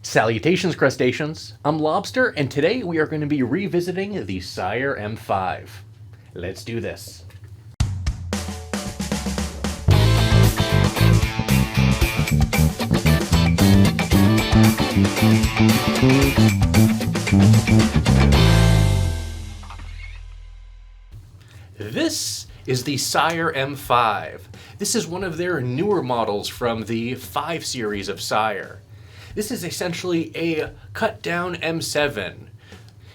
Salutations, crustaceans. I'm Lobster, and today we are going to be revisiting the Sire M5. Let's do this. This is the Sire M5. This is one of their newer models from the 5 series of Sire. This is essentially a cut-down M7.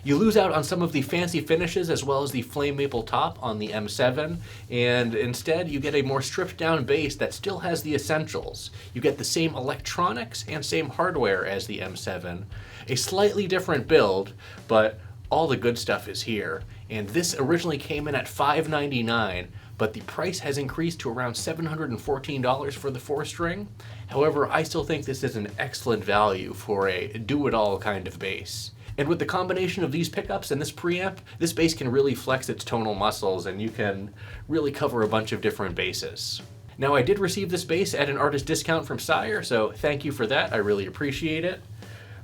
You lose out on some of the fancy finishes as well as the flame maple top on the M7, and instead you get a more stripped-down bass that still has the essentials. You get the same electronics and same hardware as the M7, a slightly different build, but all the good stuff is here. And this originally came in at $599, but the price has increased to around $714 for the 4-string. However, I still think this is an excellent value for a do-it-all kind of bass. And with the combination of these pickups and this preamp, this bass can really flex its tonal muscles and you can really cover a bunch of different basses. Now, I did receive this bass at an artist discount from Sire, so thank you for that, I really appreciate it.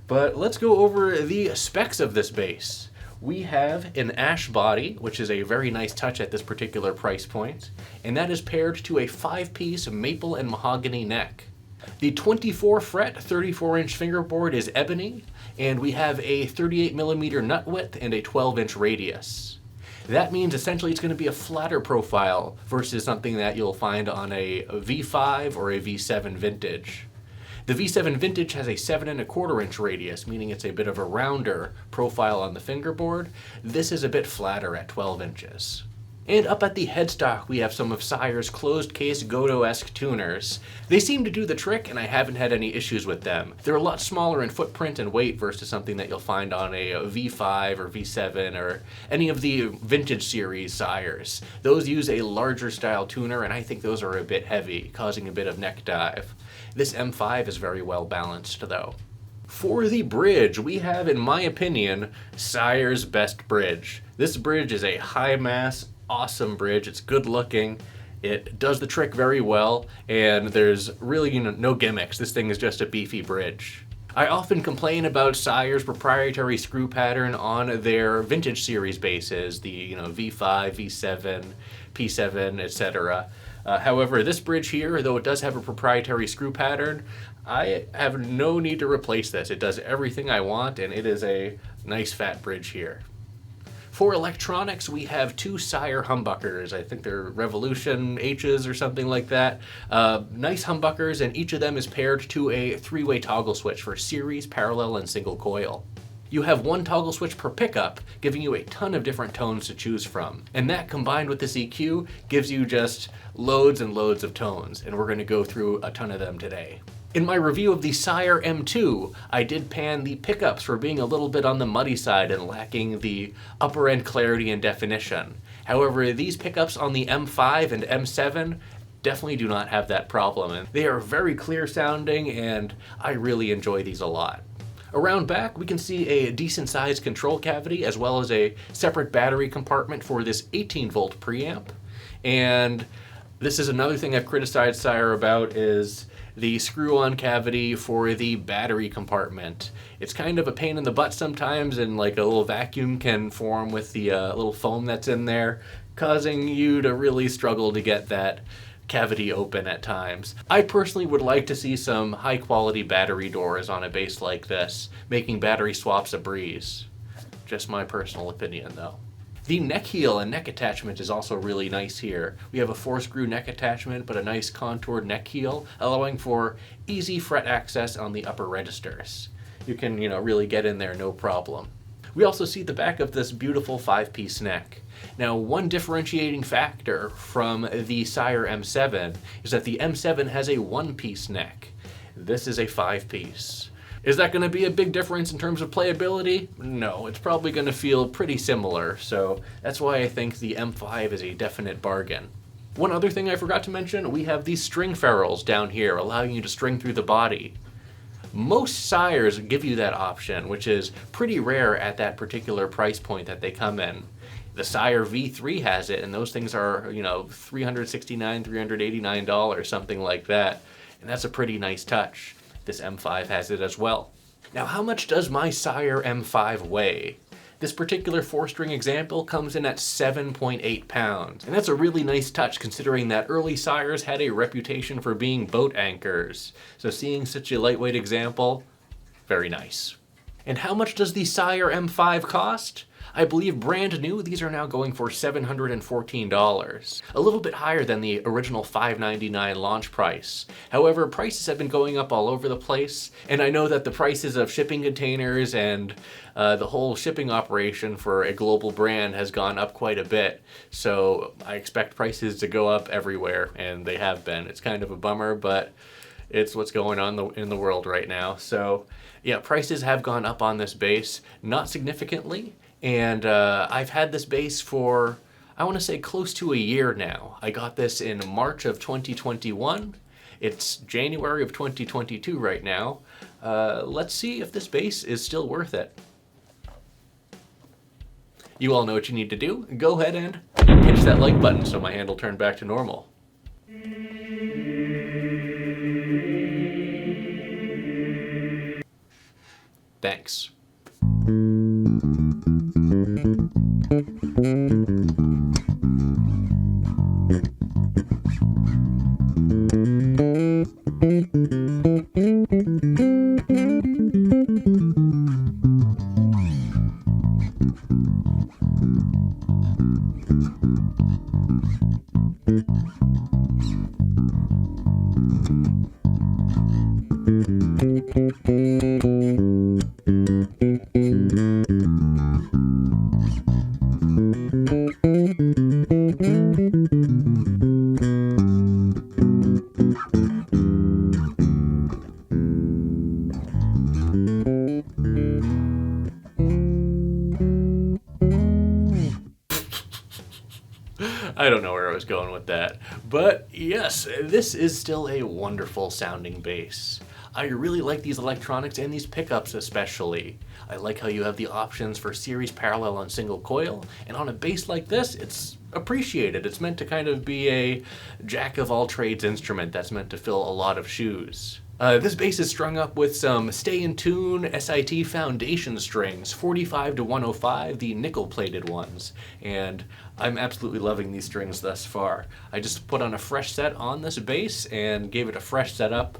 But let's go over the specs of this bass. We have an ash body, which is a very nice touch at this particular price point, and that is paired to a 5-piece maple and mahogany neck. The 24-fret, 34-inch fingerboard is ebony, and we have a 38mm nut width and a 12-inch radius. That means essentially it's going to be a flatter profile versus something that you'll find on a V5 or a V7 vintage. The V7 Vintage has a 7¼ inch radius, meaning it's a bit of a rounder profile on the fingerboard. This is a bit flatter at 12 inches. And up at the headstock, we have some of Sire's closed-case Godot-esque tuners. They seem to do the trick, and I haven't had any issues with them. They're a lot smaller in footprint and weight versus something that you'll find on a V5 or V7 or any of the vintage series Sires. Those use a larger style tuner, and I think those are a bit heavy, causing a bit of neck dive. This M5 is very well balanced, though. For the bridge, we have, in my opinion, Sire's best bridge. This bridge is a high-mass, awesome bridge. It's good looking, it does the trick very well, and there's really no gimmicks. This thing is just a beefy bridge. I often complain about Sire's proprietary screw pattern on their vintage series basses, the V5, V7, P7, etc. However, this bridge here, though it does have a proprietary screw pattern, I have no need to replace this. It does everything I want, and it is a nice fat bridge here. For electronics, we have 2 Sire humbuckers. I think they're Revolution H's or something like that. Nice humbuckers, and each of them is paired to a 3-way toggle switch for series, parallel, and single coil. You have 1 toggle switch per pickup, giving you a ton of different tones to choose from. And that, combined with this EQ, gives you just loads and loads of tones, and we're going to go through a ton of them today. In my review of the Sire M2, I did pan the pickups for being a little bit on the muddy side and lacking the upper end clarity and definition. However, these pickups on the M5 and M7 definitely do not have that problem, and they are very clear sounding, and I really enjoy these a lot. Around back, we can see a decent sized control cavity as well as a separate battery compartment for this 18-volt preamp. And this is another thing I've criticized Sire about, is the screw-on cavity for the battery compartment. It's kind of a pain in the butt sometimes, and like a little vacuum can form with the little foam that's in there, causing you to really struggle to get that cavity open at times. I personally would like to see some high-quality battery doors on a bass like this, making battery swaps a breeze. Just my personal opinion, though. The neck heel and neck attachment is also really nice here. We have a 4-screw neck attachment, but a nice contoured neck heel, allowing for easy fret access on the upper registers. You can, really get in there no problem. We also see the back of this beautiful 5-piece neck. Now, one differentiating factor from the Sire M7 is that the M7 has a 1-piece neck. This is a 5-piece. Is that going to be a big difference in terms of playability? No, it's probably going to feel pretty similar, so that's why I think the M5 is a definite bargain. One other thing I forgot to mention, we have these string ferrules down here, allowing you to string through the body. Most Sires give you that option, which is pretty rare at that particular price point that they come in. The Sire V3 has it, and those things are, $369, $389, something like that, and that's a pretty nice touch. This M5 has it as well. Now, how much does my Sire M5 weigh? This particular 4-string example comes in at 7.8 pounds, and that's a really nice touch considering that early Sires had a reputation for being boat anchors. So seeing such a lightweight example, very nice. And how much does the Sire M5 cost? I believe brand new, these are now going for $714, a little bit higher than the original $599 launch price. However, prices have been going up all over the place, and I know that the prices of shipping containers and the whole shipping operation for a global brand has gone up quite a bit, so I expect prices to go up everywhere, and they have been. It's kind of a bummer, but it's what's going on in the world right now. So yeah, prices have gone up on this bass, not significantly. And I've had this bass for, I want to say, close to a year now. I got this in March of 2021. It's January of 2022 right now. Let's see if this bass is still worth it. You all know what you need to do. Go ahead and pinch that like button so my hand will turn back to normal. Thanks. I don't know where I was going with that, but yes, this is still a wonderful sounding bass. I really like these electronics and these pickups especially. I like how you have the options for series parallel and single coil, and on a bass like this, it's appreciated. It's meant to kind of be a jack of all trades instrument that's meant to fill a lot of shoes. This bass is strung up with some Stay in Tune SIT foundation strings, 45 to 105, the nickel-plated ones, and I'm absolutely loving these strings thus far. I just put on a fresh set on this bass and gave it a fresh setup,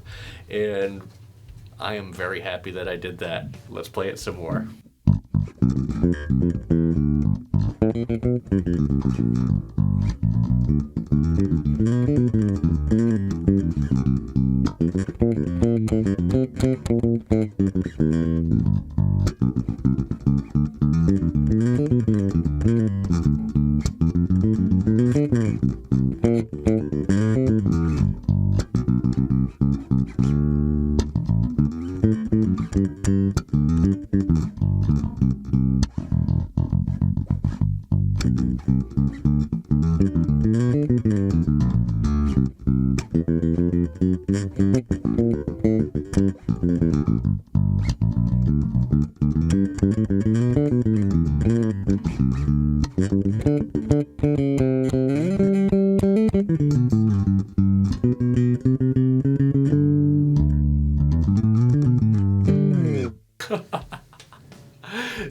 and I am very happy that I did that. Let's play it some more.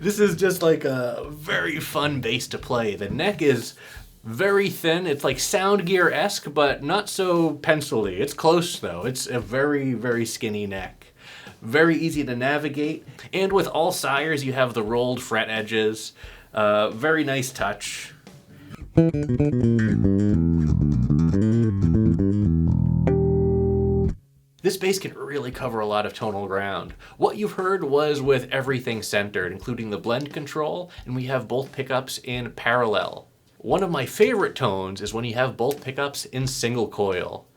This is just like a very fun bass to play. The neck is very thin. It's like Sound Gear-esque, but not so pencil-y. It's close though. It's a very, very skinny neck. Very easy to navigate. And with all Sires, you have the rolled fret edges. Very nice touch. This bass can really cover a lot of tonal ground. What you've heard was with everything centered, including the blend control, and we have both pickups in parallel. One of my favorite tones is when you have both pickups in single coil.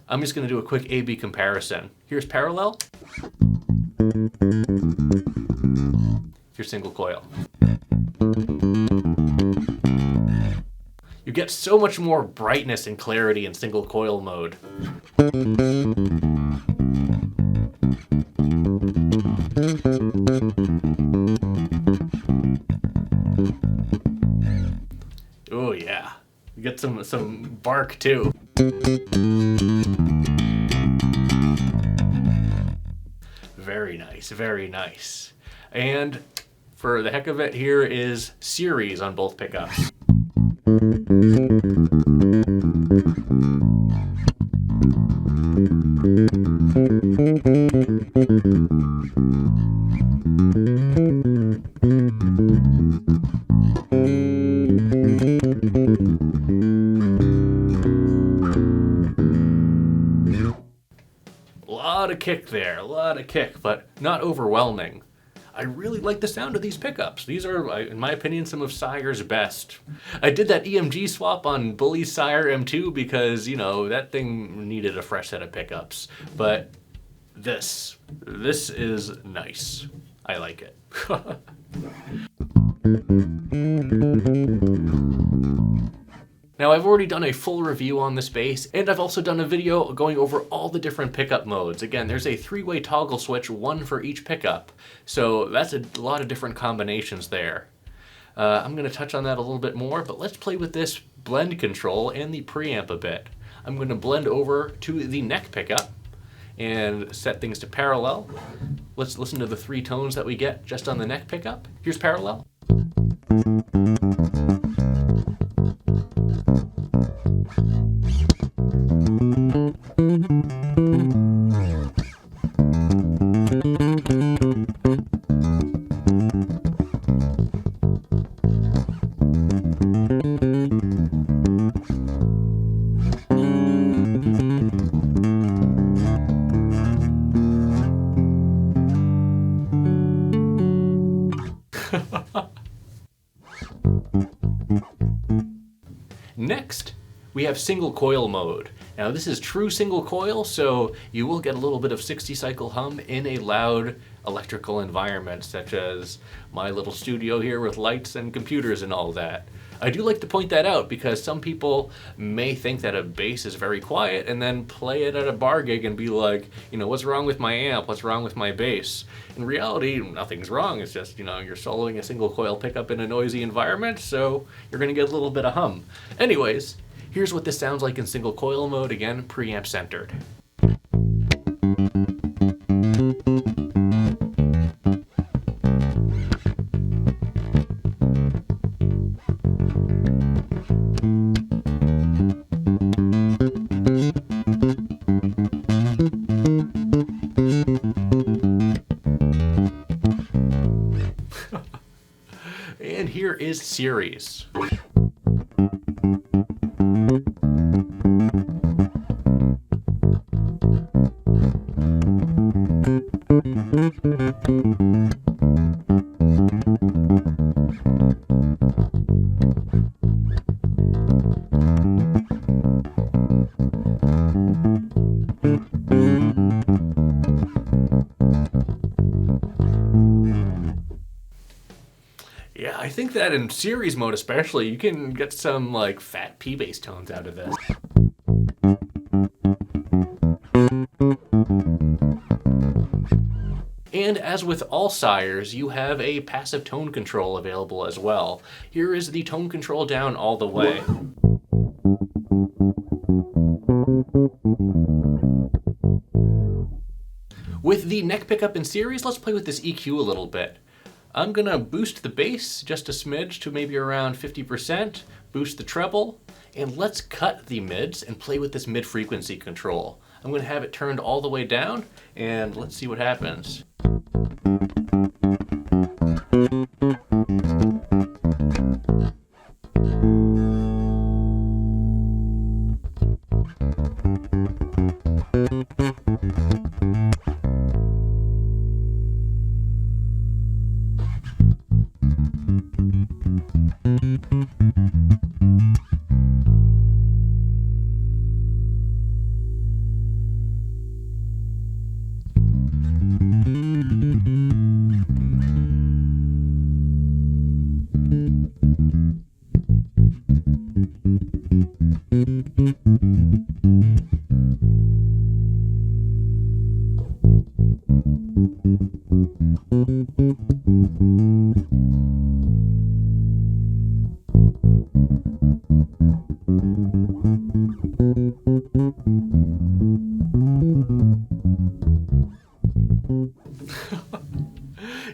I'm just going to do a quick A-B comparison. Here's parallel. Here's single coil. You get so much more brightness and clarity in single coil mode. Oh yeah, you get some bark too. Very nice. nice, very nice. And for the heck of it, here is series on both pickups. A lot of kick there, a lot of kick, but not overwhelming. I really like the sound of these pickups. These are, in my opinion, some of Sire's best. I did that EMG swap on Bully's Sire M2 because, you know, that thing needed a fresh set of pickups. But this is nice. I like it. Now, I've already done a full review on this bass, and I've also done a video going over all the different pickup modes. Again, there's a 3-way toggle switch, one for each pickup, so that's a lot of different combinations there. I'm going to touch on that a little bit more, but let's play with this blend control and the preamp a bit. I'm going to blend over to the neck pickup and set things to parallel. Let's listen to the 3 tones that we get just on the neck pickup. Here's parallel. Next, we have single coil mode. Now this is true single coil, so you will get a little bit of 60 cycle hum in a loud electrical environment, such as my little studio here with lights and computers and all that. I do like to point that out because some people may think that a bass is very quiet and then play it at a bar gig and be like, you know, what's wrong with my amp? What's wrong with my bass? In reality, nothing's wrong. It's just, you know, you're soloing a single coil pickup in a noisy environment, so you're gonna get a little bit of hum. Anyways, here's what this sounds like in single coil mode, again, preamp centered. And here is series. Yeah, I think that in series mode especially, you can get some like fat P-bass tones out of this. And as with all Sires, you have a passive tone control available as well. Here is the tone control down all the way. With the neck pickup in series, let's play with this EQ a little bit. I'm gonna boost the bass just a smidge to maybe around 50%, boost the treble, and let's cut the mids and play with this mid frequency control. I'm gonna have it turned all the way down, and let's see what happens.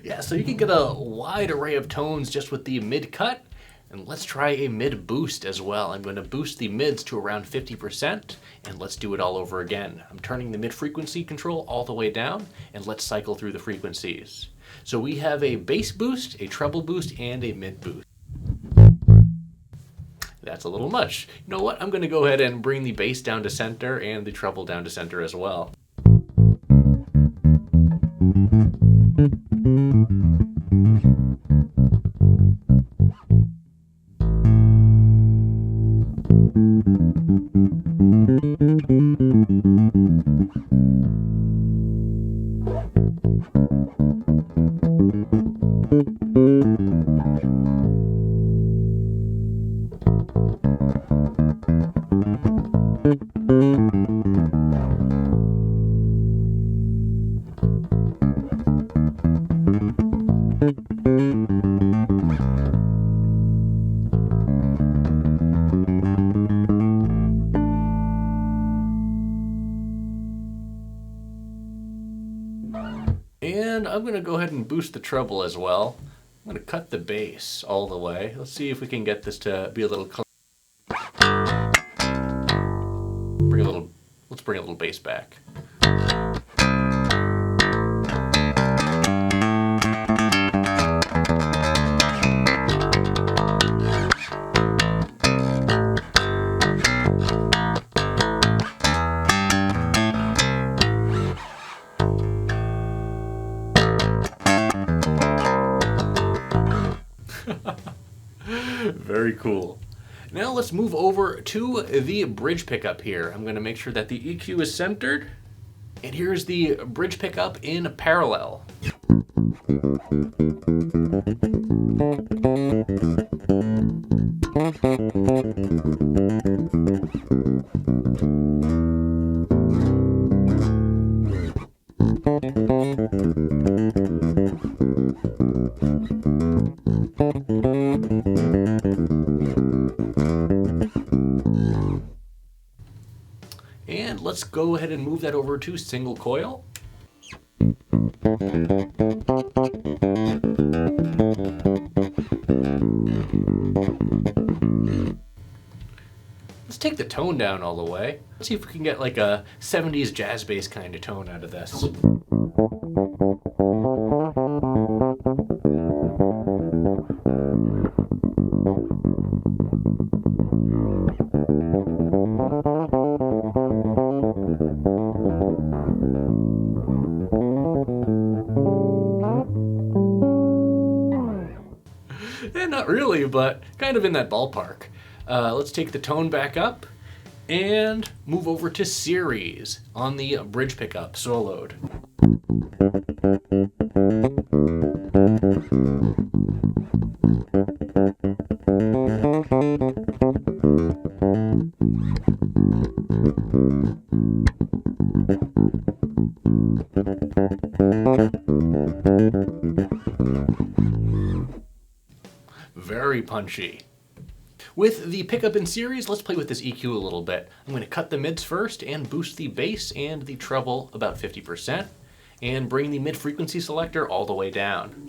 Yeah, so you can get a wide array of tones just with the mid cut. And let's try a mid boost as well. I'm going to boost the mids to around 50%, and let's do it all over again. I'm turning the mid frequency control all the way down, and let's cycle through the frequencies. So we have a bass boost, a treble boost, and a mid boost. That's a little much. You know what? I'm going to go ahead and bring the bass down to center and the treble down to center as well. And I'm going to go ahead and boost the treble as well. I'm going to cut the bass all the way. Let's see if we can get this to be a little clear. Let's bring a little bass back. Very cool. Now let's move over to the bridge pickup here. I'm going to make sure that the EQ is centered. And here's the bridge pickup in parallel. And let's go ahead and move that over to single coil. Let's take the tone down all the way. Let's see if we can get like a 70s jazz bass kind of tone out of this. Not really, but kind of in that ballpark. Let's take the tone back up and move over to series on the bridge pickup soloed. Very punchy. With the pickup in series, let's play with this EQ a little bit. I'm going to cut the mids first and boost the bass and the treble about 50%, and bring the mid frequency selector all the way down.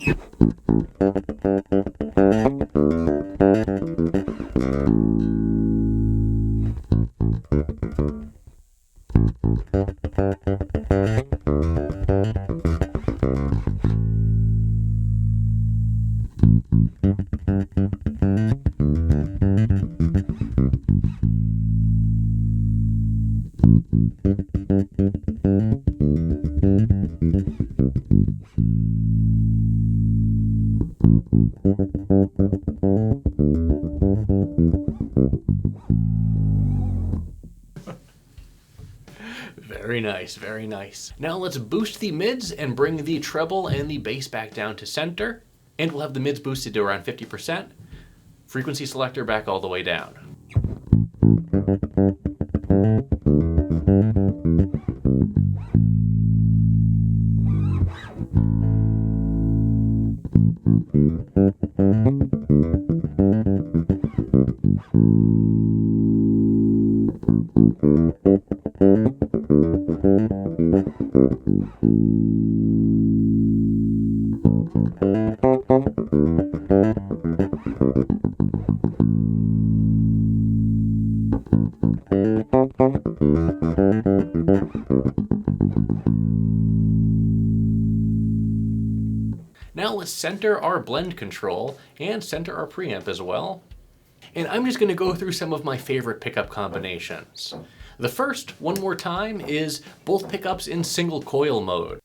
Very nice, very nice. Now let's boost the mids and bring the treble and the bass back down to center. And we'll have the mids boosted to around 50%. Frequency selector back all the way down. Now let's center our blend control and center our preamp as well. And I'm just going to go through some of my favorite pickup combinations. The first, one more time, is both pickups in single coil mode.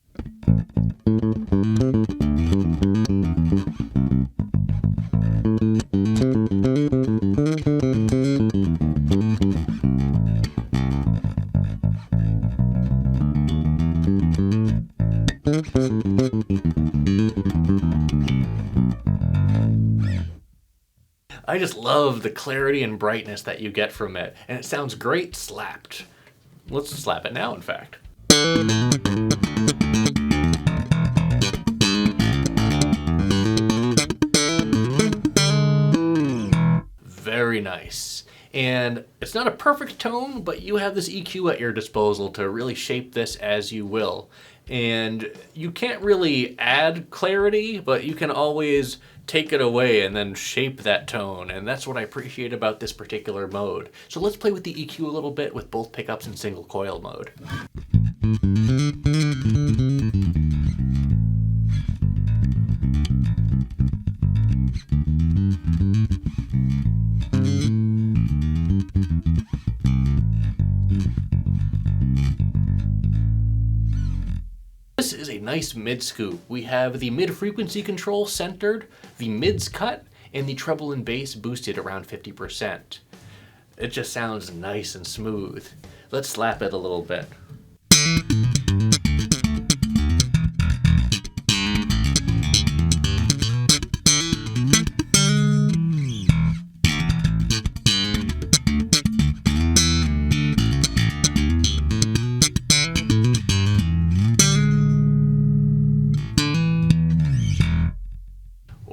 I just love the clarity and brightness that you get from it, and it sounds great slapped. Let's slap it now, in fact. Very nice. And it's not a perfect tone, but you have this EQ at your disposal to really shape this as you will. And you can't really add clarity, but you can always take it away and then shape that tone. And that's what I appreciate about this particular mode. So let's play with the EQ a little bit with both pickups in single coil mode. This is a nice mid scoop. We have the mid frequency control centered, the mids cut, and the treble and bass boosted around 50%. It just sounds nice and smooth. Let's slap it a little bit.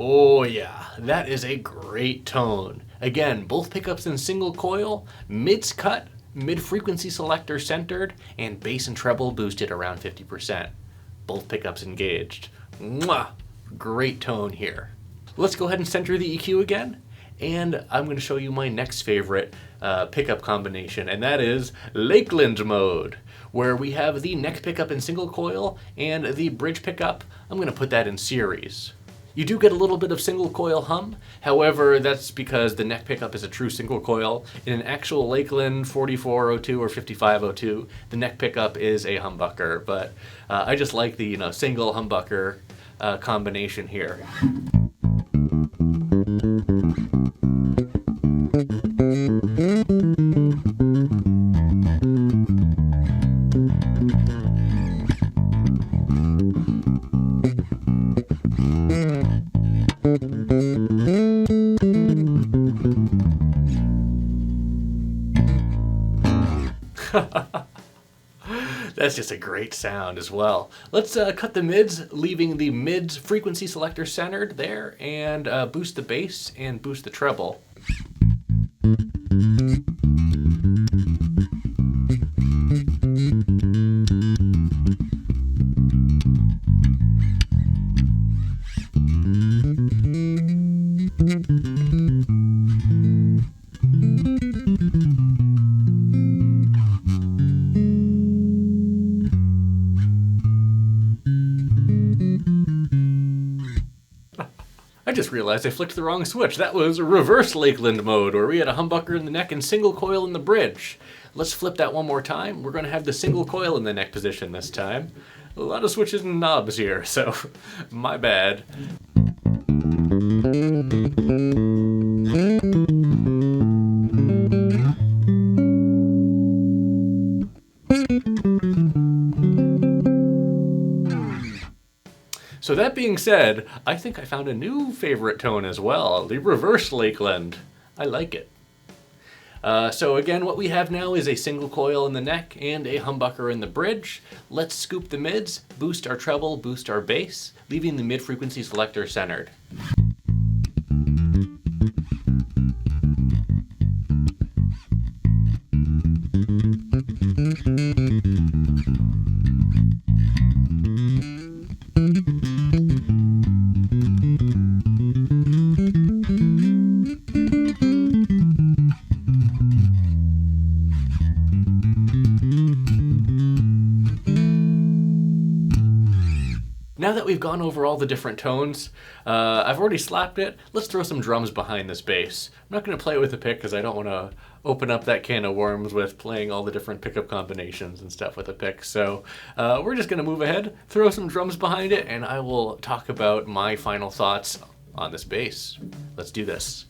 Oh yeah, that is a great tone. Again, both pickups in single coil, mids cut, mid-frequency selector centered, and bass and treble boosted around 50%. Both pickups engaged. Mwah! Great tone here. Let's go ahead and center the EQ again, and I'm going to show you my next favorite pickup combination, and that is Lakeland mode, where we have the neck pickup in single coil and the bridge pickup. I'm going to put that in series. You do get a little bit of single coil hum, however that's because the neck pickup is a true single coil. In an actual Lakeland 4402 or 5502, the neck pickup is a humbucker, but I just like the single humbucker combination here. That's just a great sound as well. Let's cut the mids, leaving the mids frequency selector centered there, and boost the bass and boost the treble. I just realized I flicked the wrong switch. That was reverse Lakeland mode, where we had a humbucker in the neck and single coil in the bridge. Let's flip that one more time. We're going to have the single coil in the neck position this time. A lot of switches and knobs here, so my bad. So that being said, I think I found a new favorite tone as well, the reverse Lakeland. I like it. So again, what we have now is a single coil in the neck and a humbucker in the bridge. Let's scoop the mids, boost our treble, boost our bass, leaving the mid-frequency selector centered. Now that we've gone over all the different tones, I've already slapped it. Let's throw some drums behind this bass. I'm not going to play with the pick because I don't want to open up that can of worms with playing all the different pickup combinations and stuff with a pick. So we're just going to move ahead, throw some drums behind it, and I will talk about my final thoughts on this bass. Let's do this.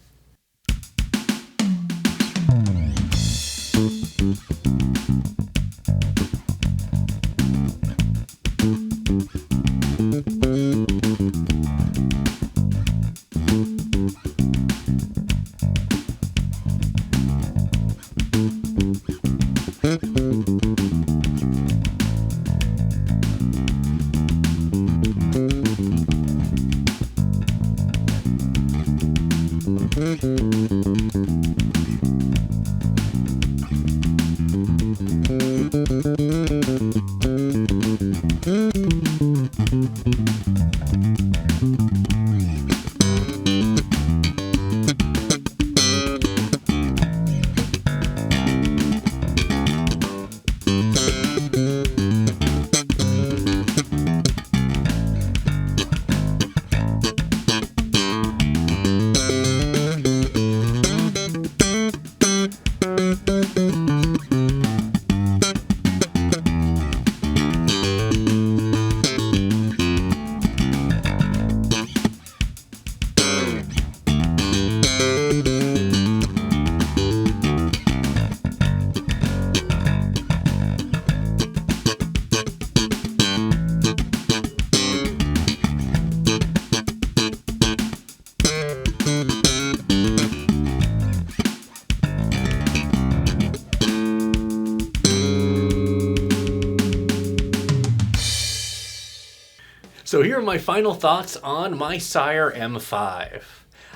So here are my final thoughts on my Sire M5.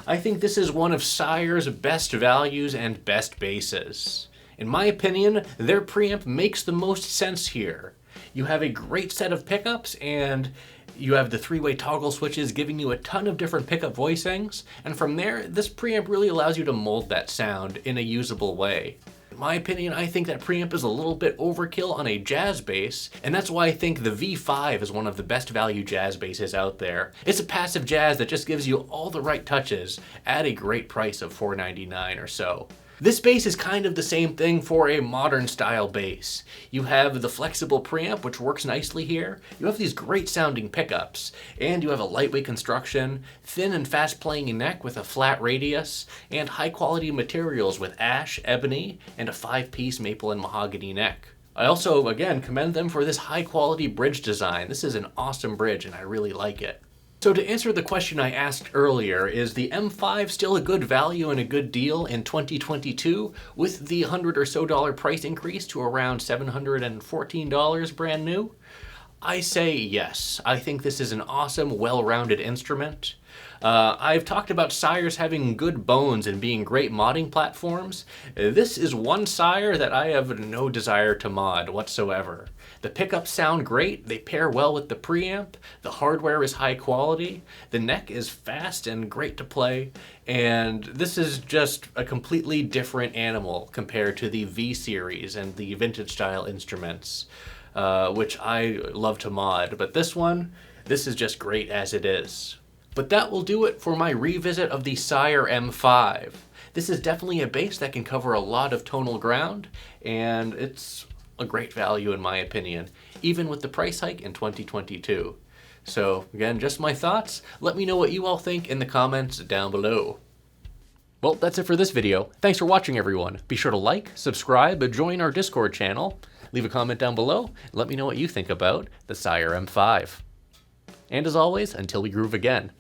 I think this is one of Sire's best values and best basses. In my opinion, their preamp makes the most sense here. You have a great set of pickups and you have the three-way toggle switches giving you a ton of different pickup voicings, and from there, this preamp really allows you to mold that sound in a usable way. In my opinion, I think that preamp is a little bit overkill on a jazz bass, and that's why I think the V5 is one of the best value jazz basses out there. It's a passive jazz that just gives you all the right touches at a great price of $4.99 or so. This bass is kind of the same thing for a modern style bass. You have the flexible preamp, which works nicely here. You have these great sounding pickups, and you have a lightweight construction, thin and fast playing neck with a flat radius, and high quality materials with ash, ebony, and a 5-piece maple and mahogany neck. I also, again, commend them for this high quality bridge design. This is an awesome bridge and I really like it. So to answer the question I asked earlier, is the M5 still a good value and a good deal in 2022 with the $100 or so price increase to around $714 brand new? I say yes. I think this is an awesome, well-rounded instrument. I've talked about Sires having good bones and being great modding platforms. This is one Sire that I have no desire to mod whatsoever. The pickups sound great, they pair well with the preamp, the hardware is high quality, the neck is fast and great to play, and this is just a completely different animal compared to the V series and the vintage style instruments, which I love to mod, but this is just great as it is. But that will do it for my revisit of the Sire M5. This is definitely a bass that can cover a lot of tonal ground, and it's a great value in my opinion, even with the price hike in 2022. So again, just my thoughts. Let me know what you all think in the comments down below. Well, that's it for this video. Thanks for watching, everyone. Be sure to like, subscribe, join our Discord channel, leave a comment down below, and let me know what you think about the Sire M5. And as always, until we groove again,